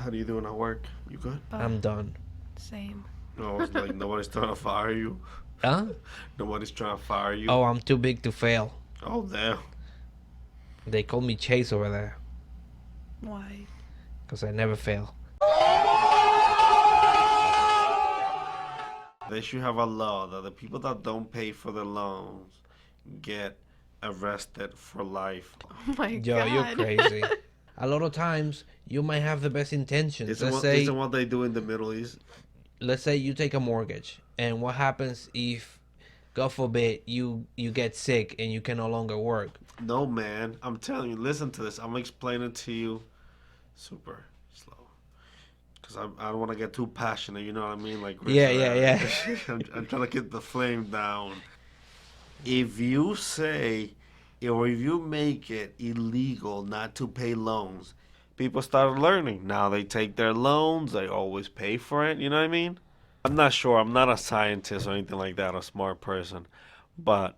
How do you doing at work? You good? I'm done. Same. No, it's like nobody's trying to fire you. Huh? Nobody's trying to fire you. Oh, I'm too big to fail. Oh, damn. They call me Chase over there Why? because I never fail. They should have a law that the people that don't pay for their loans get arrested for life. Oh my Yo, god. you're crazy. A lot of times, you might have the best intentions. Isn't what they do in the Middle East? Let's say you take a mortgage, and what happens if, God forbid, you get sick and you can no longer work? No, man. I'm telling you, listen to this. I'm explaining to you super slow. Because I don't want to get too passionate, you know what I mean? Like, Yeah. I'm trying to get the flame down. If you say, or if you make it illegal not to pay loans, people start learning. Now they take their loans, they always pay for it, you know what I mean? I'm not sure, I'm not a scientist or anything like that, a smart person, but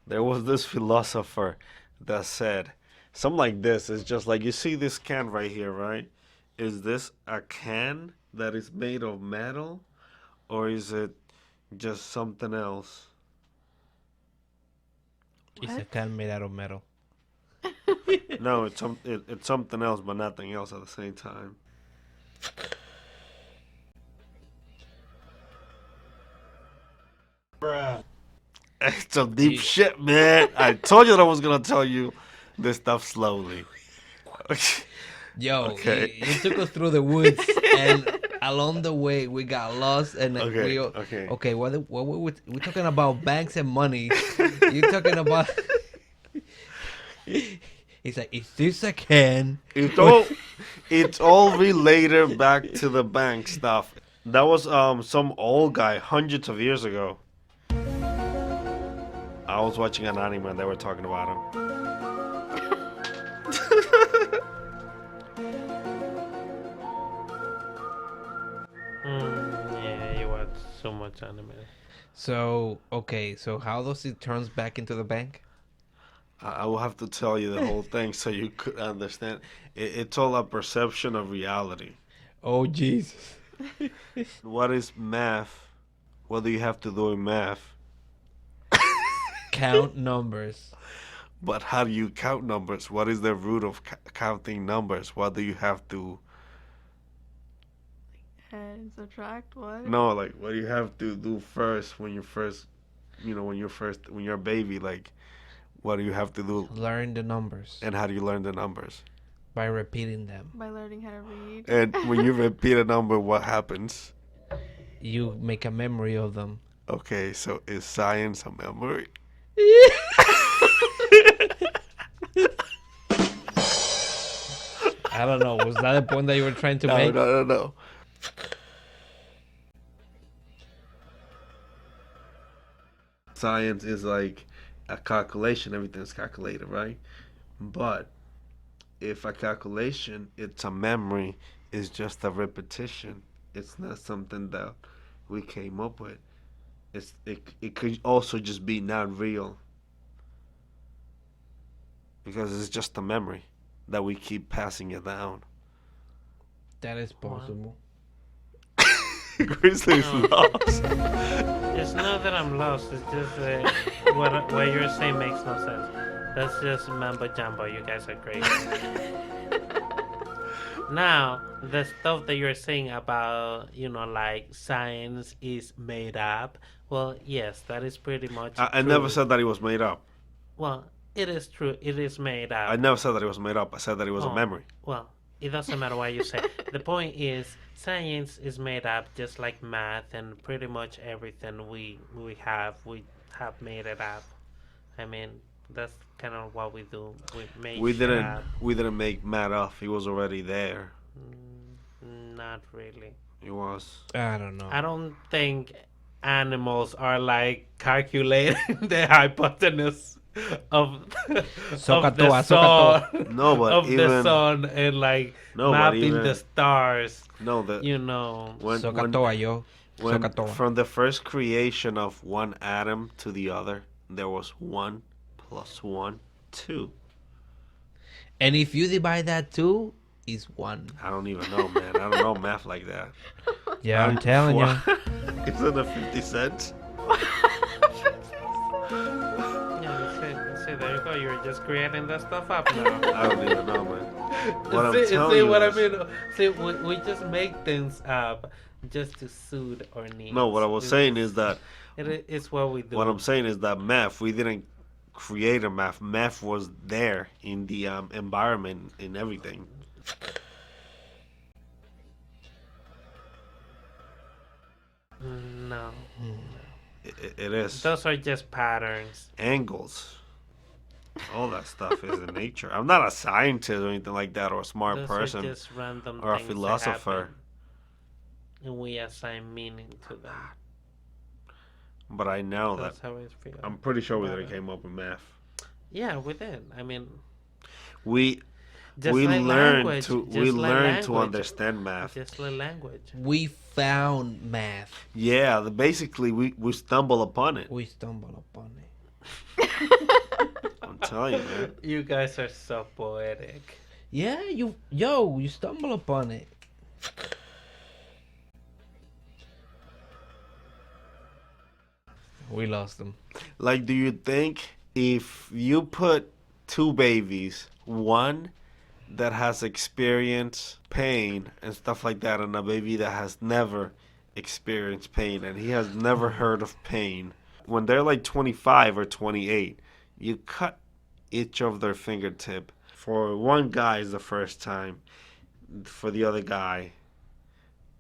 there was this philosopher that said, something like this, it's just like, you see this can right here, right? Is this a can that is made of metal, or is it just something else? It's a can made out of metal. No, it's something else, but nothing else at the same time. Bruh. It's some deep shit, man. I told you that I was gonna tell you this stuff slowly. Yo, Okay. you took us through the woods, and along the way we got lost. And Okay, we, okay. Okay, what we're talking about banks and money. You're talking about. He's like, is this a can? It's all related back to the bank stuff. That was some old guy hundreds of years ago. I was watching an anime and they were talking about him. Yeah, you watch so much anime. So how does it turns back into the bank? I will have to tell you the whole thing so you could understand. It's all a perception of reality. Oh Jesus! What is math? What do you have to do in math? Count numbers. But how do you count numbers? What is the root of counting numbers? What do you have to... And subtract what? No, like, what do you have to do first when you're a baby? Like, what do you have to do? Learn the numbers And how do you learn the numbers? by repeating them. By learning how to read. And when you repeat a number, what happens? You make a memory of them. Okay, so is science a memory? I don't know. Was that the point that you were trying to make? No. Science is like a calculation. Everything's calculated, right? But if a calculation, it's a memory, it's just a repetition. It's not something that we came up with. It could also just be not real. Because it's just a memory that we keep passing it down. That is possible. Grizzly's No. lost. It's not that I'm lost. It's just what you're saying makes no sense. That's just mambo jumbo. You guys are crazy. Now, the stuff that you're saying about, like science is made up. Well, yes, that is pretty much. I true. never said that it was made up. Well, it is true. It is made up. I never said that it was made up. I said that it was a Oh. memory. Well, it doesn't matter what you say. The point is, science is made up just like math, and pretty much everything we have made it up. I mean, that's kind of what we do. We make We shit didn't up. we didn't make math up. It was already there. Not really. It was. I don't know. I don't think animals are like calculating the hypotenuse of the Sokatoa, sun, No, but of the even sun, and like No, but mapping even- the stars. no the when Sokatoa, yo. when Sokatoa. from the first creation of one atom to the other, there was 1 + 1 = 2. And if you divide that too, is 1. I don't even know, man. I don't know math like that. Yeah, I'm telling you. Isn't it 50 cents? Yeah, see, there you go. You're just creating that stuff up now. I don't even know, man. What I'm see telling you what is, I mean? See, we just make things up just to suit our needs. no, what I was saying is that It's what we do. what I'm saying is that math, we didn't create a math. Math was there in the environment, in everything. No. It is. Those are just patterns. Angles. All that stuff is in nature. I'm not a scientist or anything like that, or a smart Those person, are just random or a things that philosopher. happen, and we assign meaning to them. But I know that That's how I feel. I'm pretty sure we about didn't it. came up with math. Yeah, we did. I mean, We just we like learned language. to just we like learned to language. understand math. Just like language. We found math. Yeah, basically we stumble upon it. We stumbled upon it. I'm telling you, man. You guys are so poetic. Yeah, you stumble upon it. We lost them. Like, do you think if you put two babies, one that has experienced pain and stuff like that, and a baby that has never experienced pain and he has never heard of pain, when they're like 25 or 28, you cut each of their fingertip. For one guy is the first time. For the other guy,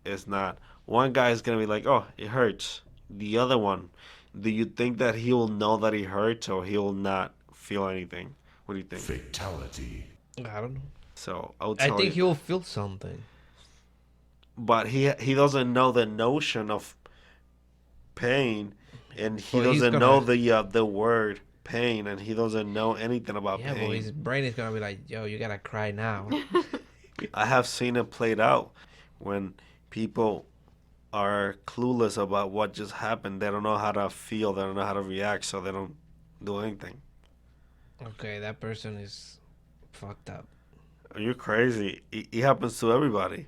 it's not. One guy is going to be like, oh, it hurts. The other one, do you think that he will know that he hurts or he will not feel anything? What do you think? Fatality. I don't know. So I'll I tell think you. he'll feel something. But he doesn't know the notion of pain, and he Well, he's doesn't gonna- know the word pain, and he doesn't know anything about Yeah, pain. but his brain is gonna be like, yo, you gotta cry now. I have seen it played out when people are clueless about what just happened. They don't know how to feel. They don't know how to react, so they don't do anything. Okay, that person is fucked up. Are you crazy? It happens to everybody.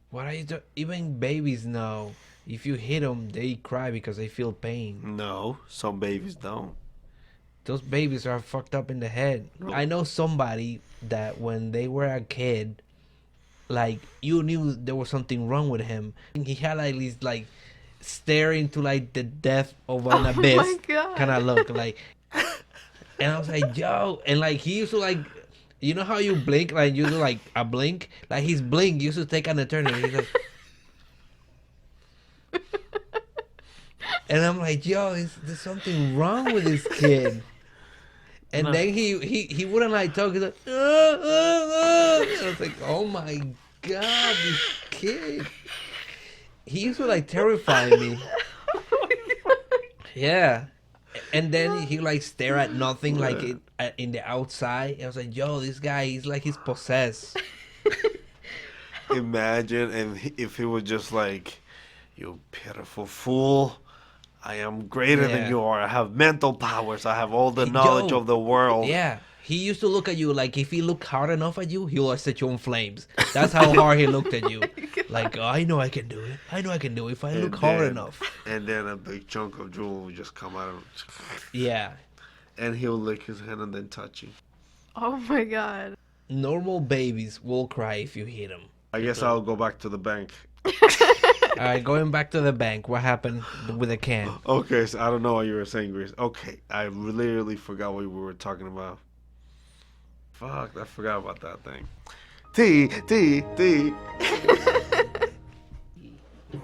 What are you doing? Even babies know. If you hit them, they cry because they feel pain. No, some babies don't. Those babies are fucked up in the head. I know somebody that when they were a kid, like you knew there was something wrong with him. He had like this like staring to like the depth of an abyss my God. kind of look like. And I was like, yo, and like he used to like, you know how you blink, like you do like a blink, like his blink used to take an eternity. He's like, and I'm like, yo, there's something wrong with this kid. And No. then he wouldn't like talk. He's like, I was like, oh my god, this kid. He used to like terrify me. Yeah. And then he like stare at nothing like in the outside. I was like, yo, this guy, he's like he's possessed. Imagine if he was just like, you pitiful fool. I am greater Yeah. than you are. I have mental powers. I have all the knowledge Yo, of the world. Yeah. He used to look at you like if he looked hard enough at you, he'll set you on flames. That's how hard he looked at you. Like, oh, I know I can do it. I know I can do it if I look hard enough. And then a big chunk of drool will just come out of Yeah. and he'll lick his hand and then touch you. Oh my god. Normal babies will cry if you hit them. I guess I'll go back to the bank. All right, going back to the bank. What happened with the can? Okay, so I don't know what you were saying, Grace. Okay, I literally forgot what we were talking about. Fuck, I forgot about that thing. T.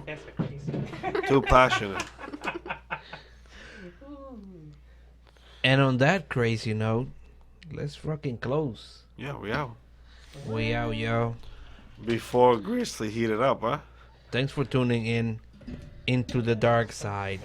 That's crazy. Too passionate. And on that crazy note, let's fucking close. Yeah, we out. We out, yo. Before Grizzly heated up, huh? Thanks for tuning in into the dark side.